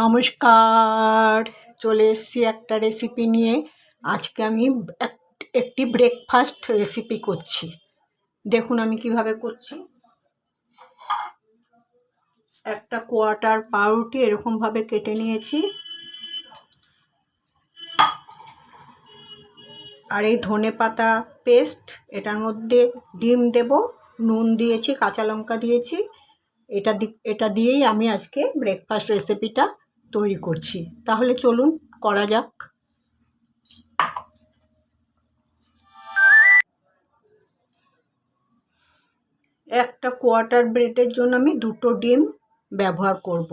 নমস্কার, চলে এসেছি একটা রেসিপি নিয়ে। আজকে আমি একটি ব্রেকফাস্ট রেসিপি করছি। দেখুন আমি কিভাবে করছি। একটা কোয়ার্টার পাউরুটি এরকমভাবে কেটে নিয়েছি, আর এই ধনেপাতা পেস্ট, এটার মধ্যে ডিম দেব, নুন দিয়েছি, কাঁচা লঙ্কা দিয়েছি। এটা দিয়েই আমি আজকে ব্রেকফাস্ট রেসিপিটা তৈরি করছি। তাহলে চলুন করা যাক। একটা কোয়ার্টার ব্রেডের জন্য আমি 2টো ডিম ব্যবহার করব।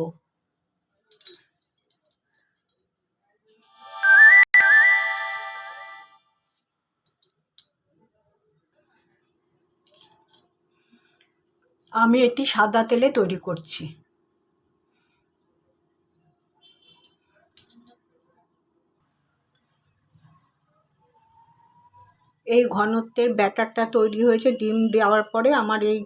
আমি এটি সাদা তেলে তৈরি করছি। এই ঘনত্বের ব্যাটারটা তৈরি হয়েছে ডিম দেওয়ার পরে। আমার এই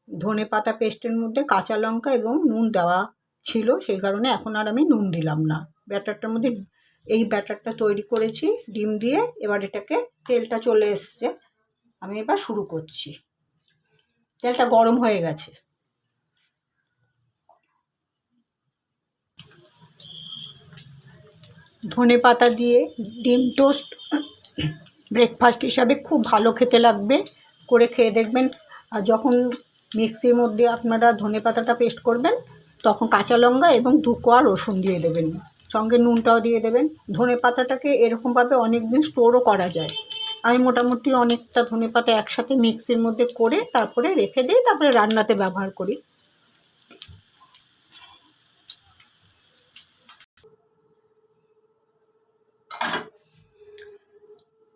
ধনেপাতা পেস্টের মধ্যে কাঁচা লঙ্কা এবং নুন দেওয়া ছিল, সেই কারণে এখন আর আমি নুন দিলাম না। ব্যাটারটার মধ্যে এই ব্যাটারটা তৈরি করেছি ডিম দিয়ে। এবার এটাকে, তেলটা চলে এসছে, আমি এবার শুরু করছি। তেলটা গরম হয়ে গেছে। ধনেপাতা দিয়ে ডিম টোস্ট ব্রেকফাস্ট হিসাবে খুব ভালো খেতে লাগবে, করে খেয়ে দেখবেন। আর যখন মিক্সির মধ্যে আপনারা ধনেপাতাটা পেস্ট করবেন, তখন কাঁচা লঙ্কা এবং 2 কোয়া রসুন দিয়ে দেবেন, সঙ্গে নুনটাও দিয়ে দেবেন। ধনেপাতাটাকে এরকমভাবে অনেক দিন স্টোরও করা যায়। আমি মোটামুটি অনেকটা ধনেপাতা একসাথে মিক্সির মধ্যে করে তারপরে রেখে দিই, তারপরে রান্নাতে ব্যবহার করি।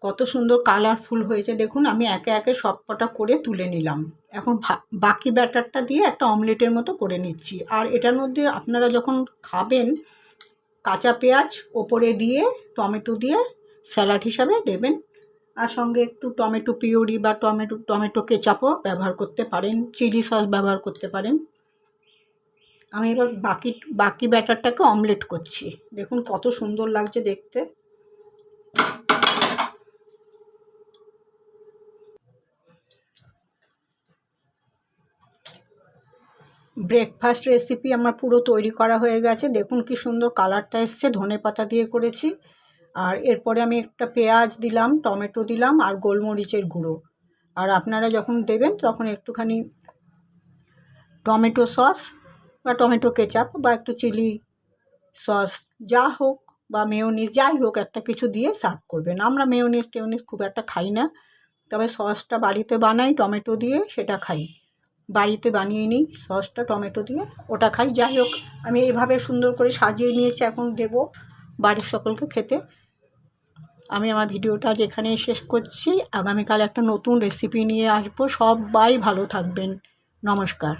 কত সুন্দর কালারফুল হয়েছে দেখুন। আমি একে একে সবকটা করে তুলে নিলাম। এখন বাকি ব্যাটারটা দিয়ে একটা অমলেটের মতো করে নিচ্ছি। আর এটার মধ্যে আপনারা যখন খাবেন, কাঁচা পেঁয়াজ ওপরে দিয়ে টমেটো দিয়ে স্যালাড হিসাবে দেবেন, আর সঙ্গে একটু টমেটো পিউরি বা টমেটো কেচাপও ব্যবহার করতে পারেন, চিলি সস ব্যবহার করতে পারেন। আমি এবার বাকি ব্যাটারটাকে অমলেট করছি। দেখুন কত সুন্দর লাগছে দেখতে। ব্রেকফাস্ট রেসিপি আমার পুরো তৈরি করা হয়ে গেছে। দেখুন কি সুন্দর কালারটা এসছে, ধনেপাতা দিয়ে করেছি। আর এরপরে আমি একটা পেঁয়াজ দিলাম, টমেটো দিলাম, আর গোলমরিচের গুঁড়ো। আর আপনারা যখন দেবেন তখন একটুখানি টমেটো সস বা টমেটো কেচাপ বা একটু চিলি সস যা হোক, বা মেয়োনিজ যাই হোক, একটা কিছু দিয়ে সার্ভ করবেন। আমরা মেয়োনিজ খুব একটা খাই না, তবে সসটা বাড়িতে বানাই টমেটো দিয়ে, সেটা খাই। বাড়িতে বানিয়ে নিই সসটা টমেটো দিয়ে, ওটা খাই। যাই হোক, আমি এভাবে সুন্দর করে সাজিয়ে নিয়েছি, এখন দেব বাড়ির সকলকে খেতে। আমি আমার ভিডিওটা আজ এখানেই শেষ করছি। আগামীকাল একটা নতুন রেসিপি নিয়ে আসবো। সবাই ভালো থাকবেন। নমস্কার।